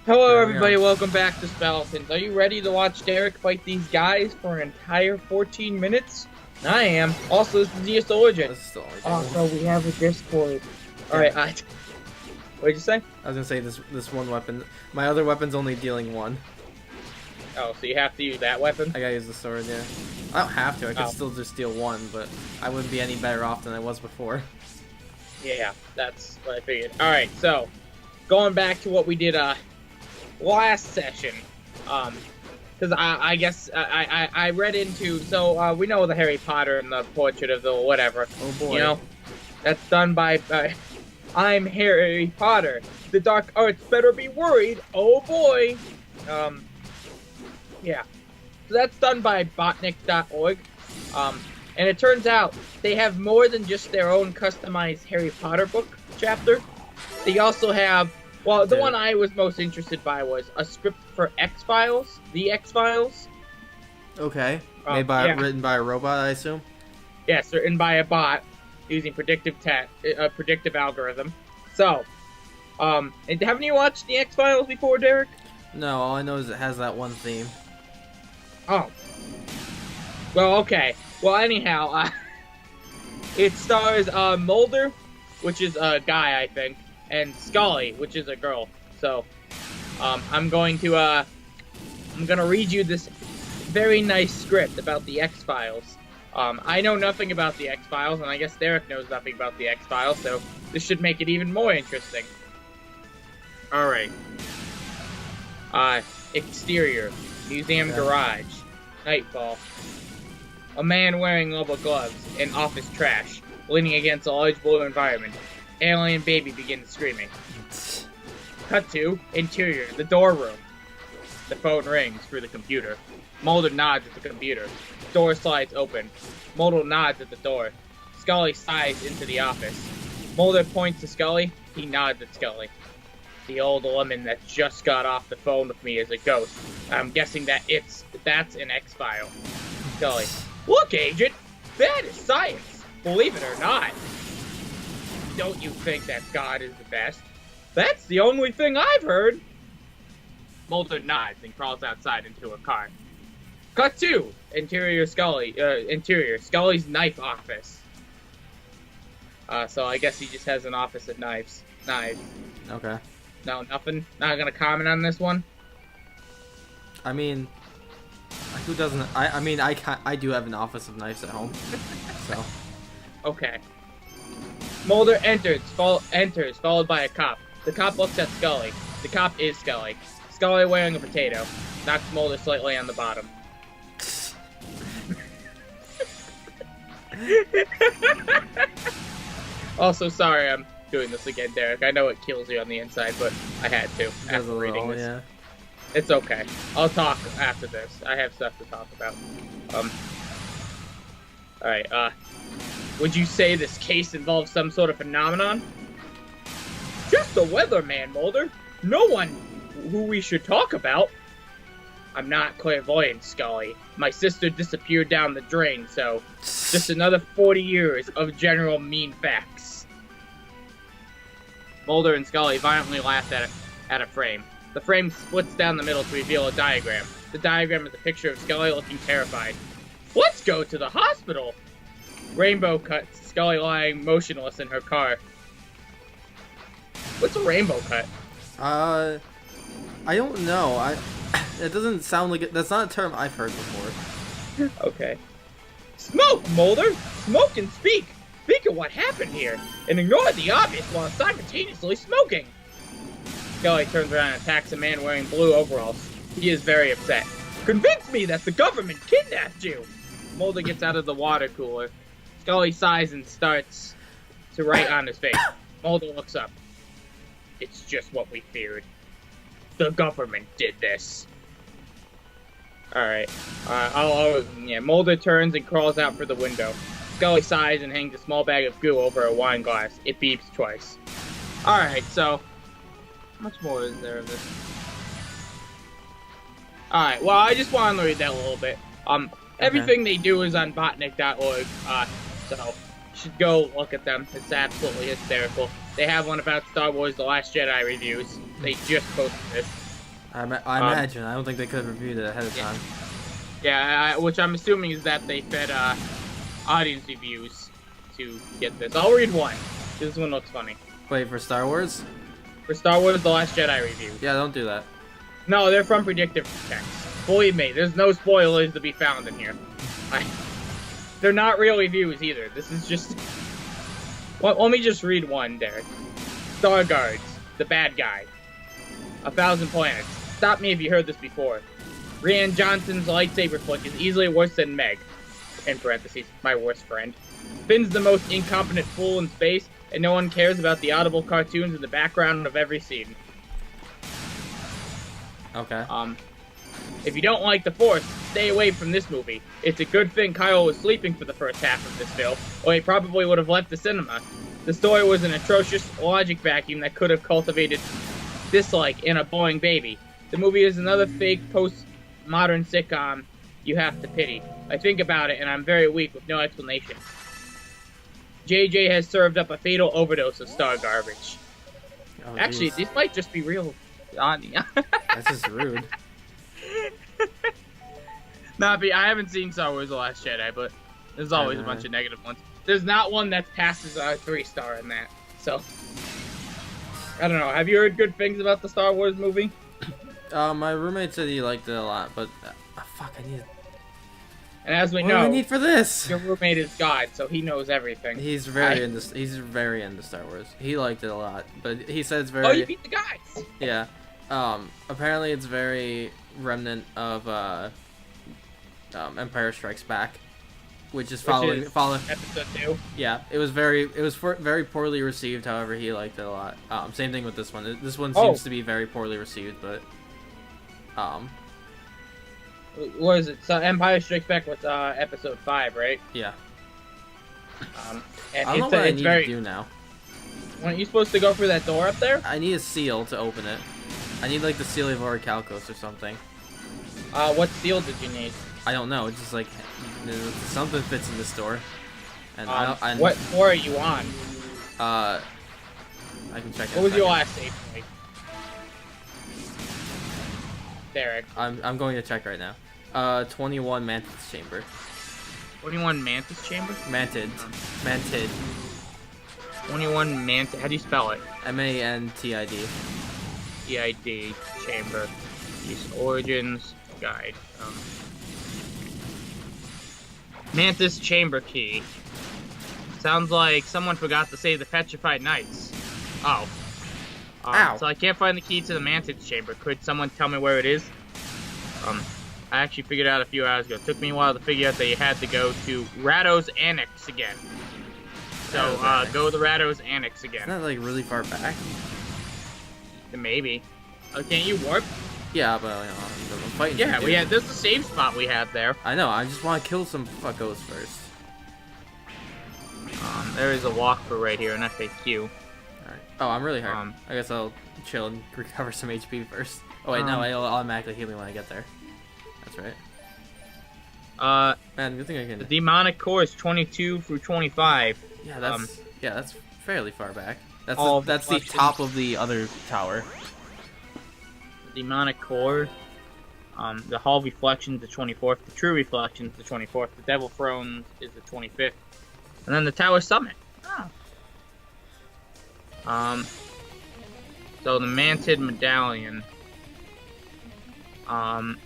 Hello, There we everybody. are. Welcome back to Speletons. Are you ready to watch Derek fight these guys for an entire 14 minutes? I am. Also, this is the Origin. This is still Also, we have a Discord. Alright, what'd you say? I was gonna say this one weapon. My other weapon's only dealing one. Oh, so you have to use that weapon? I gotta use the sword, yeah. I don't have to. I could Oh. still just deal one, but I wouldn't be any better off than I was before. Yeah, that's what I figured. Alright, so, going back to what we did, last session, because I guess I read into, so we know the Harry Potter and the portrait of the whatever. Oh boy. You know, that's done by I'm Harry Potter. The dark arts better be worried. Oh boy. Yeah. So that's done by Botnik.org. And it turns out they have more than just their own customized Harry Potter book chapter. They also have, well, the one I was most interested by was a script for X-Files, the X-Files. Okay. Yeah. Written by a robot, I assume. Yes, written by a bot using predictive algorithm. So, and haven't you watched the X-Files before, Derek? No, all I know is it has that one theme. Oh. Well, okay. Well, anyhow, it stars Mulder, which is a guy, I think, and Scully, which is a girl. So, I'm gonna read you this very nice script about the X-Files. I know nothing about the X-Files, and I guess Derek knows nothing about the X-Files, so this should make it even more interesting. Alright. Exterior. Museum garage. Nightfall. A man wearing rubber gloves and office trash, leaning against a large blue environment. Alien baby begins screaming. Cut to interior, the door room. The phone rings through the computer. Mulder nods at the computer. Door slides open. Mulder nods at the door. Scully sighs into the office. Mulder points to Scully. He nods at Scully. The old woman that just got off the phone with me is a ghost. I'm guessing that's an X-File. Scully. Look, Agent! That is science! Believe it or not. Don't you think that God is the best? That's the only thing I've heard! Mulder nods and crawls outside into a car. Cut 2! Interior, Scully's knife office. So I guess he just has an office of knives. Okay. No, nothing? Not gonna comment on this one? I mean, who doesn't? I do have an office of knives at home. So. Okay. Mulder enters, followed by a cop. The cop looks at Scully. The cop is Scully. Scully wearing a potato. Knocks Mulder slightly on the bottom. Also, sorry I'm doing this again, Derek. I know it kills you on the inside, but I had to after reading this. Yeah. It's okay. I'll talk after this. I have stuff to talk about. Alright, would you say this case involves some sort of phenomenon? Just the weatherman, Mulder. No one who we should talk about. I'm not clairvoyant, Scully. My sister disappeared down the drain, so just another 40 years of general mean facts. Mulder and Scully violently laughed at a frame. The frame splits down the middle to reveal a diagram. The diagram is a picture of Scully looking terrified. Let's go to the hospital! Rainbow cuts, Scully lying motionless in her car. What's a rainbow cut? I don't know. It doesn't sound like it. That's not a term I've heard before. Okay. Smoke, Mulder! Smoke and speak! Think of what happened here, and ignore the obvious while simultaneously smoking! Scully turns around and attacks a man wearing blue overalls. He is very upset. Convince me that the government kidnapped you! Mulder gets out of the water cooler. Scully sighs and starts to write on his face. Mulder looks up. It's just what we feared. The government did this. Alright. Mulder turns and crawls out for the window. Scully sighs and hangs a small bag of goo over a wine glass. It beeps twice. Alright, so how much more is there of this? Alright, well, I just wanted to read that a little bit. Everything they do is on Botnik.org, so you should go look at them. It's absolutely hysterical. They have one about Star Wars The Last Jedi reviews. They just posted this. I imagine. I don't think they could have reviewed it ahead of time. Yeah, which I'm assuming is that they fed audience reviews to get this. I'll read one. This one looks funny. Wait, for Star Wars? For Star Wars The Last Jedi review. Yeah, don't do that. No, they're from Predictive Text. Believe me, there's no spoilers to be found in here. They're not real reviews either. This is just... Well, let me just read one, Derek. Star Guards, the bad guy. 1,000 planets. Stop me if you heard this before. Rian Johnson's lightsaber flick is easily worse than Meg. In parentheses, my worst friend. Finn's the most incompetent fool in space, and no one cares about the audible cartoons in the background of every scene. Okay. If you don't like the Force, stay away from this movie. It's a good thing Kyle was sleeping for the first half of this film, or he probably would have left the cinema. The story was an atrocious logic vacuum that could have cultivated dislike in a boring baby. The movie is another fake post-modern sitcom you have to pity. I think about it, and I'm very weak with no explanation. JJ has served up a fatal overdose of star garbage. Oh, actually, these might just be real. That's just rude. I haven't seen Star Wars The Last Jedi, but there's always a bunch of negative ones. There's not one that passes a 3-star in that, so... I don't know, have you heard good things about the Star Wars movie? My roommate said he liked it a lot, but... fuck, I need... And as we what know... do I need for this? Your roommate is God, so he knows everything. He's very into Star Wars. He liked it a lot, but he said it's very... Oh, you beat the guys! Yeah. Apparently it's very remnant of, Empire Strikes Back, which is following episode 2. Yeah, it was very poorly received. However, he liked it a lot. Same thing with this one. This one seems to be very poorly received, but what is it? So Empire Strikes Back was episode 5, right? Yeah. And I don't know what I need to do now. Weren't you supposed to go through that door up there? I need a seal to open it. I need like the seal of Orichalcos or something. What seal did you need? I don't know. It's just like something fits in this door. And what floor are you on? I can check. What was your last save point? Derek. I'm going to check right now. 21 Mantis Chamber. 21 Mantis Chamber? Mantid. 21 Mantid. How do you spell it? Mantid. EID Chamber. Use Origins Guide. Mantis Chamber Key. Sounds like someone forgot to save the Petrified Knights. Oh. Ow. So I can't find the key to the Mantis Chamber. Could someone tell me where it is? I actually figured out a few hours ago. It took me a while to figure out that you had to go to Rado's Annex again. So, go to Rado's Annex again. Isn't that, like, really far back? Maybe. Can't you warp? Yeah, but, I'm fighting. Yeah, there's a save spot we have there. I know, I just want to kill some fuckos first. There is a walkthrough right here, an FAQ. Alright. Oh, I'm really hurt. I guess I'll chill and recover some HP first. Oh, wait, no, it'll automatically heal me when I get there. That's right. Man, good thing I can... The demonic core is 22 through 25. Yeah, that's fairly far back. That's the top of the other tower. The demonic core. The Hall of Reflections, the 24th. The True Reflections, the 24th. The Devil Throne is the 25th. And then the Tower Summit. Oh. So the Mantid Medallion. Let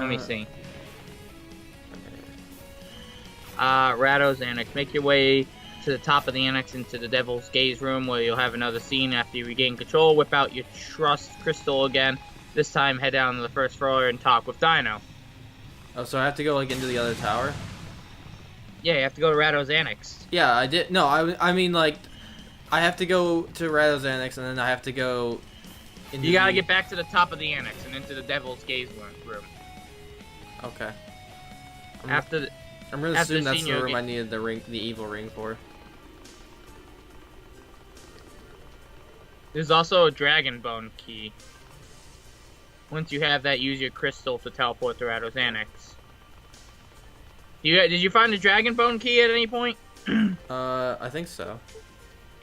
me see. Rado's Annex. Make your way to the top of the annex into the Devil's Gaze room, where you'll have another scene after you regain control. Whip out your trust crystal again. This time, head down to the first floor and talk with Dino. Oh, so I have to go, like, into the other tower? Yeah, you have to go to Rado's Annex. Yeah, I did. No, I mean, like, I have to go to Rado's Annex, and then I have to go... You gotta get back to the top of the annex and into the Devil's Gaze room. Okay. I'm gonna assume that's the room I needed the evil ring for. There's also a Dragon Bone key. Once you have that, use your crystal to teleport to Rado's Annex. Did you find the Dragon Bone key at any point? I think so.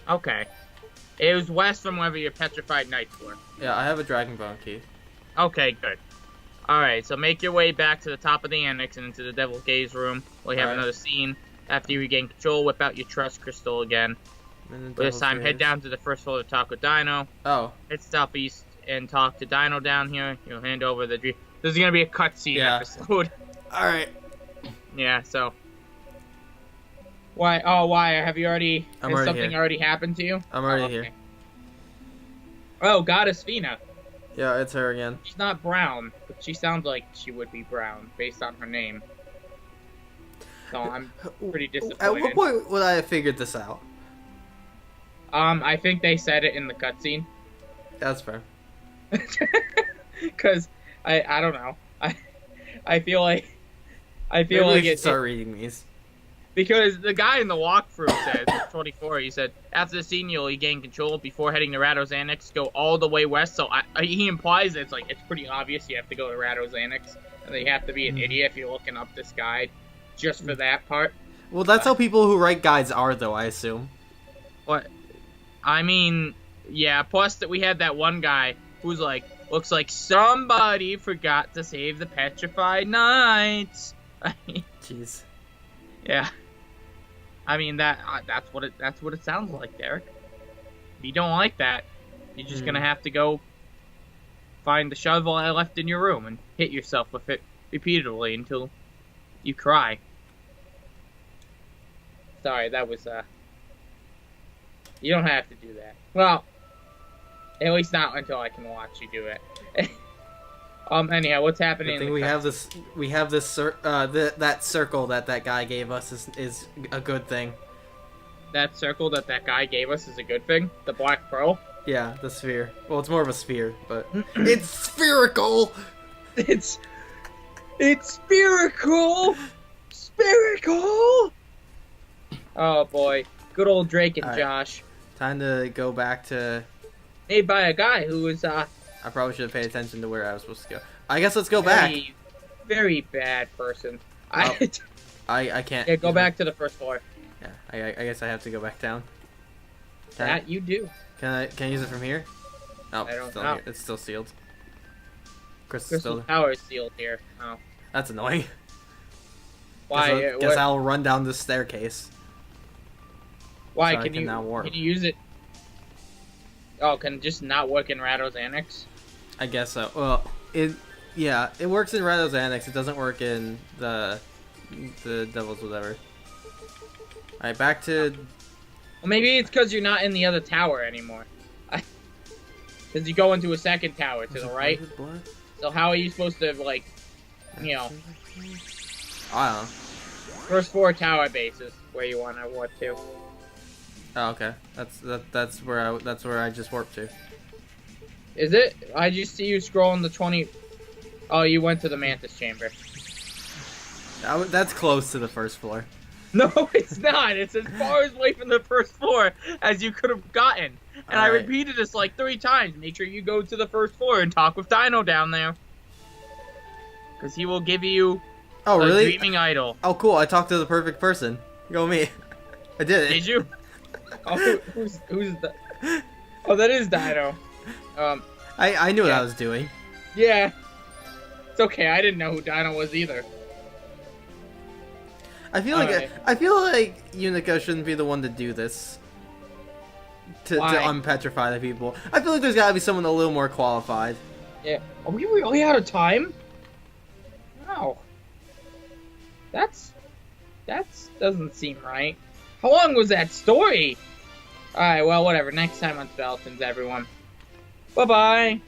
Okay. It was west from wherever your petrified knights were. Yeah, I have a Dragon Bone key. Okay, good. Alright, so make your way back to the top of the annex and into the Devil's Gaze room. We have another scene. After you regain control, whip out your trust crystal again. This time, head down to the first floor to talk with Dino. Oh. Head southeast and talk to Dino down here. You'll hand over the dream. This is gonna be a cutscene episode. Alright. Yeah, so. Why? Oh, why? Have you already... Has something already happened to you? I'm already here. Oh, Goddess Fina. Yeah, it's her again. She's not brown, but she sounds like she would be brown, based on her name. So I'm pretty disappointed. At what point would I have figured this out? I think they said it in the cutscene. That's fair. Because, I don't know. I feel like... Maybe we should start reading these. Because the guy in the walkthrough says, 24, he said, after the scene, you'll gain control before heading to Rado's Annex, go all the way west. So he implies it's like, it's pretty obvious you have to go to Rado's Annex. And you have to be an idiot if you're looking up this guide just for that part. Well, that's how people who write guides are, though, I assume. What? I mean, yeah, plus that we had that one guy who's like, looks like somebody forgot to save the petrified knights. Jeez. Yeah. I mean that's what it sounds like, Derek. If you don't like that, you're just gonna have to go find the shovel I left in your room and hit yourself with it repeatedly until you cry. Sorry, that was you don't have to do that. Well, at least not until I can watch you do it. Anyhow, what's happening? I think we have this. We have this. That circle that guy gave us is a good thing. That circle that guy gave us is a good thing. The black pearl. Yeah, the sphere. Well, it's more of a sphere, but it's spherical. It's spherical. Spherical. Oh boy, good old Drake and Josh. Time to go back to. Made by a guy who was I probably should have paid attention to where I was supposed to go. I guess let's go back. Very bad person. Oh, I can't. Yeah, go back to the first floor. Yeah, I guess I have to go back down. That you do. Can I use it from here? Oh, I don't know. It's still sealed. Crystal Tower is sealed here. Oh. That's annoying. Why? Guess I'll run down this staircase. Why? So can you use it? Oh, can it just not work in Rado's Annex? I guess so. Well, it works in Rado's Annex. It doesn't work in the Devil's whatever. Alright, back to... Well, maybe it's because you're not in the other tower anymore. Because you go into a second tower to the right. So how are you supposed to, like, you know... I don't know. First 4 tower bases where you want to warp to. Oh, okay. That's where I just warped to. Is it? I just see you scrolling the 20... Oh, you went to the Mantis Chamber. That's close to the first floor. No, it's not. It's as far away from the first floor as you could have gotten. And I repeated this like 3 times. Make sure you go to the first floor and talk with Dino down there. Because he will give you a dreaming idol. Oh, cool. I talked to the perfect person. Go me. I did it. Did you? Oh, who's the... Oh, that is Dino. I knew what I was doing. Yeah. It's okay. I didn't know who Dino was either. I feel like Unico shouldn't be the one to do this. To unpetrify the people. I feel like there's gotta be someone a little more qualified. Yeah. Are we really out of time? No. That doesn't seem right. How long was that story? Alright, well, whatever. Next time on Speletons, everyone. Bye-bye.